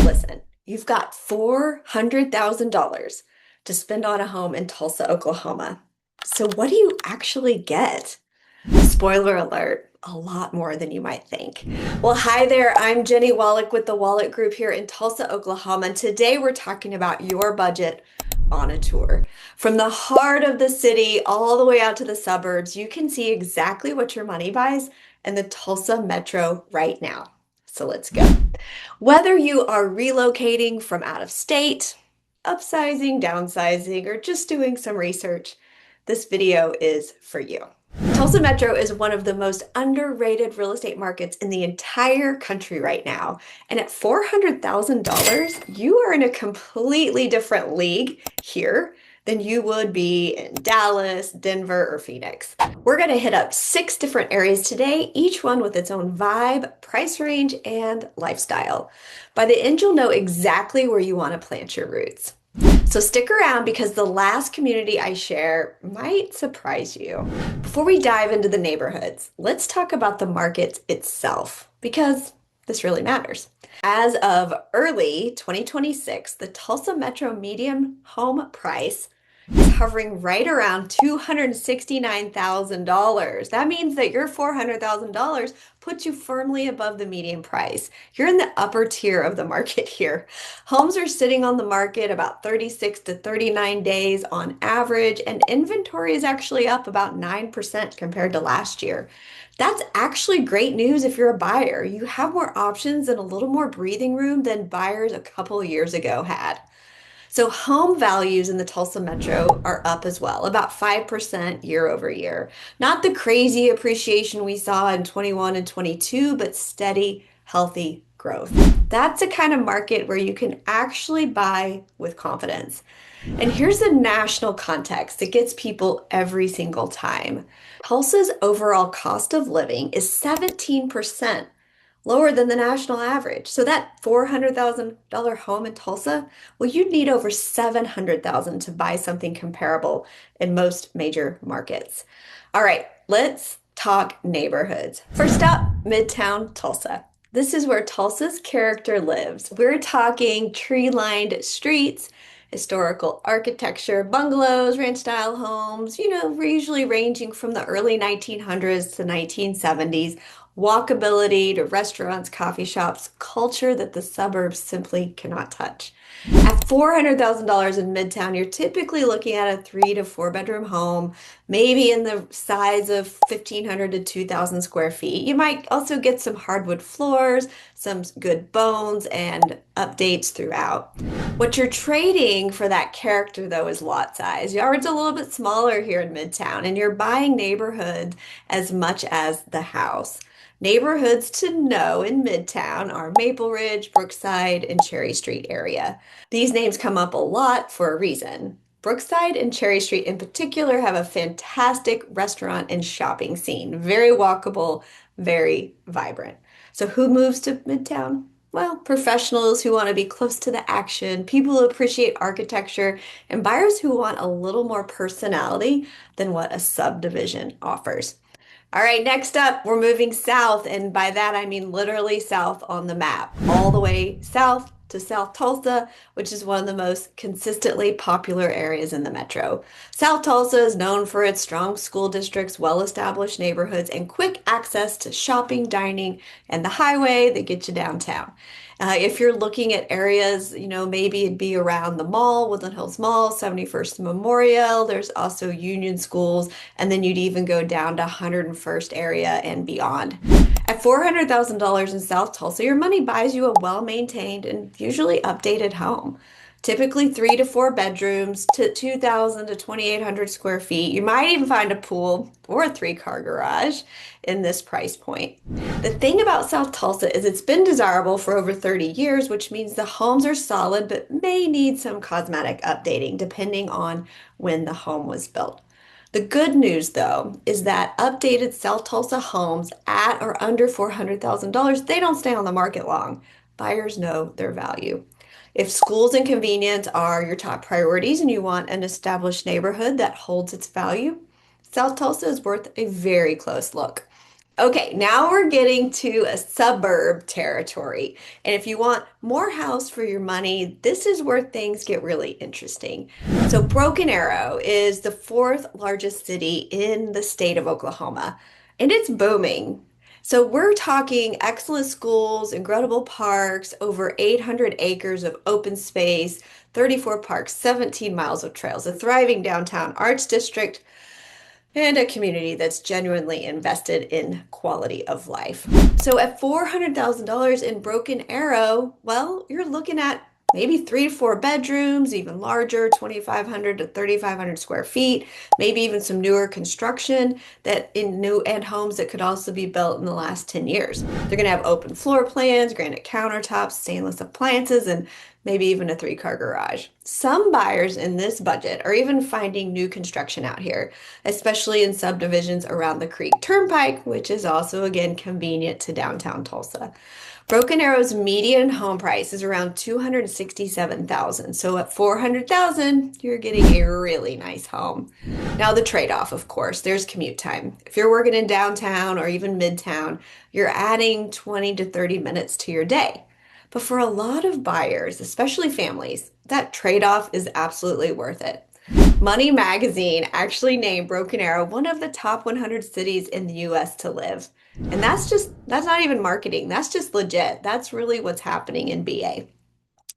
Listen, you've got $400,000 to spend on a home in Tulsa, Oklahoma. So, what do you actually get? Spoiler alert, a lot more than you might think. Well, hi there. I'm Jenny Wolek with the Wolek Group here in Tulsa, Oklahoma. And today we're talking about your budget on a tour. From the heart of the city all the way out to the suburbs, you can see exactly what your money buys in the Tulsa Metro right now. So let's go. Whether you are relocating from out of state, upsizing, downsizing, or just doing some research, this video is for you. Tulsa Metro is one of the most underrated real estate markets in the entire country right now. And at $400,000, you are in a completely different league here than you would be in Dallas, Denver, or Phoenix. We're going to hit up 6 different areas today, each one with its own vibe, price range, and lifestyle. By the end, you'll know exactly where you want to plant your roots. So stick around because the last community I share might surprise you. Before we dive into the neighborhoods, let's talk about the market itself because this really matters. As of early 2026, the Tulsa Metro median home price is hovering right around $269,000. That means that your $400,000 puts you firmly above the median price. You're in the upper tier of the market here. Homes are sitting on the market about 36 to 39 days on average, and inventory is actually up about 9% compared to last year. That's actually great news if you're a buyer. You have more options and a little more breathing room than buyers a couple of years ago had. So home values in the Tulsa Metro are up as well, about 5% year over year. Not the crazy appreciation we saw in 21 and 22, but steady, healthy growth. That's a kind of market where you can actually buy with confidence. And here's the national context that gets people every single time. Tulsa's overall cost of living is 17% lower than the national average. So that $400,000 home in Tulsa, well, you'd need over $700,000 to buy something comparable in most major markets. All right, let's talk neighborhoods. First up, Midtown Tulsa. This is where Tulsa's character lives. We're talking tree-lined streets, historical architecture, bungalows, ranch-style homes, usually ranging from the early 1900s to 1970s, walkability to restaurants, coffee shops, culture that the suburbs simply cannot touch. At $400,000 in Midtown, you're typically looking at a 3 to 4 bedroom home, maybe in the size of 1,500 to 2,000 square feet. You might also get some hardwood floors, some good bones, and updates throughout. What you're trading for that character, though, is lot size. Yards a little bit smaller here in Midtown, and you're buying neighborhoods as much as the house. Neighborhoods to know in Midtown are Maple Ridge, Brookside, and Cherry Street area. These names come up a lot for a reason. Brookside and Cherry Street in particular have a fantastic restaurant and shopping scene. Very walkable, very vibrant. So who moves to Midtown? Well, professionals who want to be close to the action, people who appreciate architecture, and buyers who want a little more personality than what a subdivision offers. All right, next up, we're moving south, and by that I mean literally south on the map, all the way south to South Tulsa, which is one of the most consistently popular areas in the metro. South Tulsa is known for its strong school districts, well-established neighborhoods, and quick access to shopping, dining, and the highway that gets you downtown. If you're looking at areas, maybe it'd be around the mall, Woodland Hills Mall, 71st Memorial. There's also Union Schools, and then you'd even go down to 101st area and beyond. At $400,000 in South Tulsa, your money buys you a well-maintained and usually updated home. Typically 3 to 4 bedrooms to 2,000 to 2,800 square feet. You might even find a pool or a 3-car garage in this price point. The thing about South Tulsa is it's been desirable for over 30 years, which means the homes are solid but may need some cosmetic updating depending on when the home was built. The good news, though, is that updated South Tulsa homes at or under $400,000, they don't stay on the market long. Buyers know their value. If schools and convenience are your top priorities and you want an established neighborhood that holds its value, South Tulsa is worth a very close look. Okay, now we're getting to a suburb territory. And if you want more house for your money, this is where things get really interesting. So, Broken Arrow is the fourth largest city in the state of Oklahoma, and it's booming. So, we're talking excellent schools, incredible parks, over 800 acres of open space, 34 parks, 17 miles of trails, a thriving downtown arts district, and a community that's genuinely invested in quality of life. So at $400,000 in Broken Arrow, well, you're looking at maybe 3 to 4 bedrooms, even larger, 2,500 to 3,500 square feet, maybe even some newer construction that in new and homes that could also be built in the last 10 years. They're going to have open floor plans, granite countertops, stainless appliances, and maybe even a 3-car garage. Some buyers in this budget are even finding new construction out here, especially in subdivisions around the Creek Turnpike, which is also, again, convenient to downtown Tulsa. Broken Arrow's median home price is around 267,000. So at 400,000, you're getting a really nice home. Now the trade-off, of course, there's commute time. If you're working in downtown or even Midtown, you're adding 20 to 30 minutes to your day. But for a lot of buyers, especially families, that trade-off is absolutely worth it. Money Magazine actually named Broken Arrow one of the top 100 cities in the US to live. And that's not even marketing. That's just legit. That's really what's happening in BA.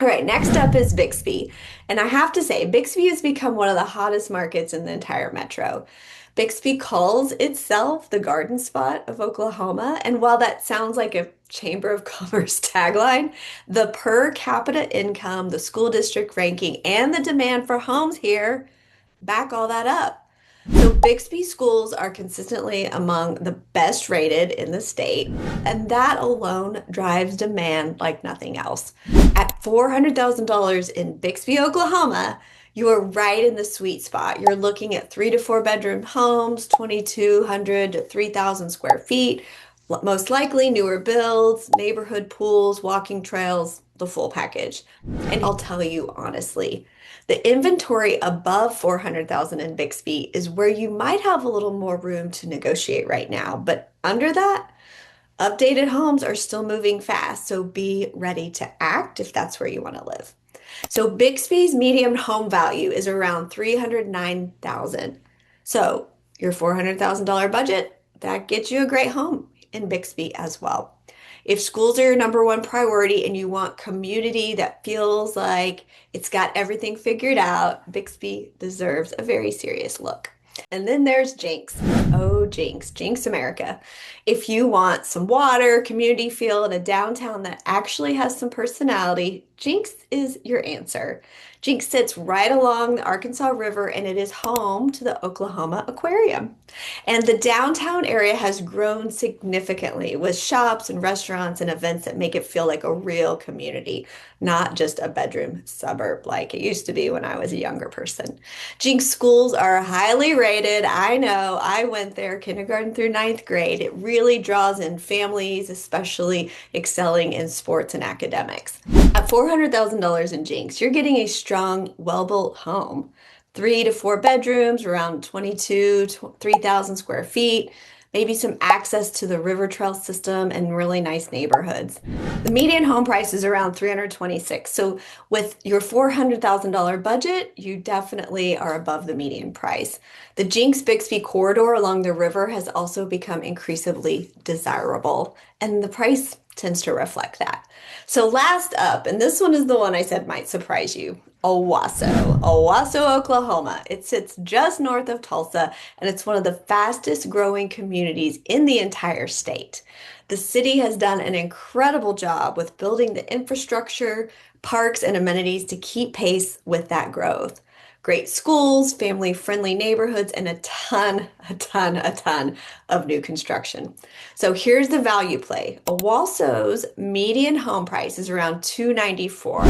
All right, next up is Bixby. And I have to say, Bixby has become one of the hottest markets in the entire metro. Bixby calls itself the garden spot of Oklahoma. And while that sounds like a Chamber of Commerce tagline, the per capita income, the school district ranking, and the demand for homes here back all that up. So Bixby schools are consistently among the best rated in the state, and that alone drives demand like nothing else. At $400,000 in Bixby, Oklahoma, you are right in the sweet spot. You're looking at 3 to 4 bedroom homes, 2,200 to 3,000 square feet, most likely newer builds, neighborhood pools, walking trails, the full package. And I'll tell you honestly, the inventory above 400,000 in Bixby is where you might have a little more room to negotiate right now. But under that, updated homes are still moving fast, so be ready to act if that's where you want to live. So Bixby's median home value is around 309,000. So your $400,000 budget, that gets you a great home in Bixby as well. If schools are your number one priority and you want community that feels like it's got everything figured out, Bixby deserves a very serious look. And then there's Jenks. Oh, Jenks, Jenks America. If you want some water, community feel, and a downtown that actually has some personality, Jenks is your answer. Jenks sits right along the Arkansas River and it is home to the Oklahoma Aquarium. And the downtown area has grown significantly with shops and restaurants and events that make it feel like a real community, not just a bedroom suburb like it used to be when I was a younger person. Jenks schools are highly rated. I know, I went there kindergarten through ninth grade. It really draws in families, especially excelling in sports and academics. At $400,000 in Jenks, you're getting a strong, well-built home. 3 to 4 bedrooms, around 3,000 square feet, maybe some access to the river trail system and really nice neighborhoods. The median home price is around 326. So with your $400,000 budget, you definitely are above the median price. The Jenks Bixby corridor along the river has also become increasingly desirable, and the price tends to reflect that. So last up, and this one is the one I said might surprise you, Owasso, Oklahoma. It sits just north of Tulsa, and it's one of the fastest growing communities in the entire state. The city has done an incredible job with building the infrastructure, parks, and amenities to keep pace with that growth. Great schools, family-friendly neighborhoods, and a ton of new construction. So here's the value play. Owasso's median home price is around 294,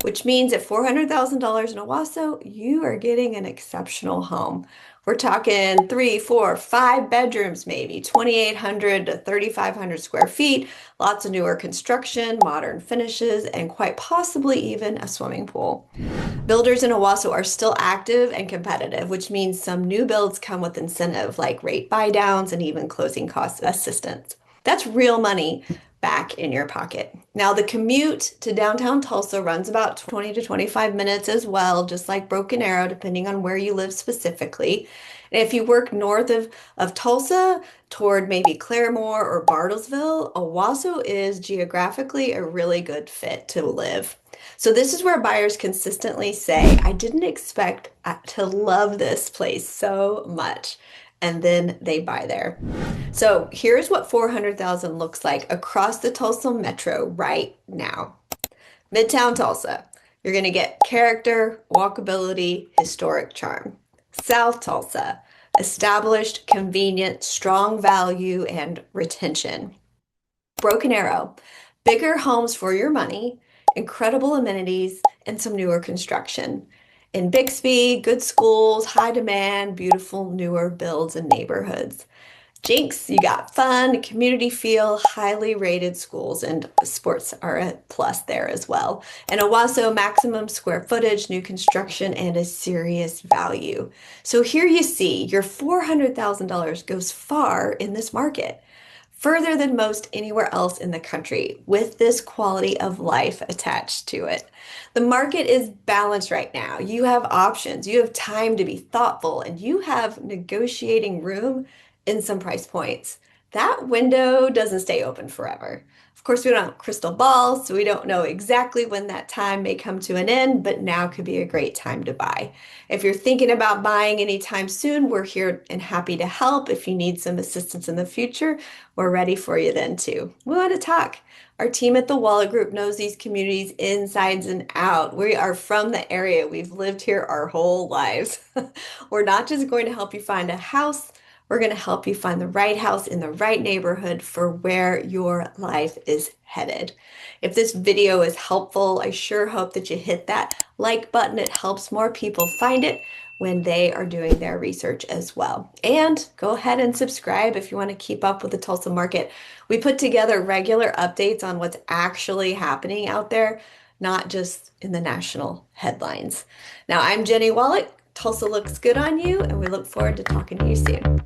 which means at $400,000 in Owasso, you are getting an exceptional home. We're talking three, four, five bedrooms, maybe 2,800 to 3,500 square feet, lots of newer construction, modern finishes, and quite possibly even a swimming pool. Builders in Owasso are still active and competitive, which means some new builds come with incentive like rate buy downs and even closing cost assistance. That's real money back in your pocket. Now, the commute to downtown Tulsa runs about 20 to 25 minutes as well, just like Broken Arrow, depending on where you live specifically. And if you work north of Tulsa toward maybe Claremore or Bartlesville, Owasso is geographically a really good fit to live. So this is where buyers consistently say, I didn't expect to love this place so much. And then they buy there. So here's what 400,000 looks like across the Tulsa Metro right now. Midtown Tulsa, you're going to get character, walkability, historic charm. South Tulsa, established, convenient, strong value, and retention. Broken Arrow, bigger homes for your money, incredible amenities, and some newer construction. In Bixby, good schools, high demand, beautiful newer builds and neighborhoods. Jenks, you got fun, community feel, highly rated schools, and sports are a plus there as well. And Owasso, maximum square footage, new construction, and a serious value. So here you see your $400,000 goes far in this market, further than most anywhere else in the country, with this quality of life attached to it. The market is balanced right now. You have options, you have time to be thoughtful, and you have negotiating room in some price points. That window doesn't stay open forever. Of course, we don't have crystal balls, so we don't know exactly when that time may come to an end, but now could be a great time to buy. If you're thinking about buying anytime soon, we're here and happy to help. If you need some assistance in the future, we're ready for you then too. We want to talk. Our team at the Wolek Group knows these communities insides and out. We are from the area. We've lived here our whole lives. We're not just going to help you find a house, we're going to help you find the right house in the right neighborhood for where your life is headed. If this video is helpful, I sure hope that you hit that like button. It helps more people find it when they are doing their research as well. And go ahead and subscribe if you want to keep up with the Tulsa market. We put together regular updates on what's actually happening out there, not just in the national headlines. Now, I'm Jenny Wolek. Tulsa looks good on you, and we look forward to talking to you soon.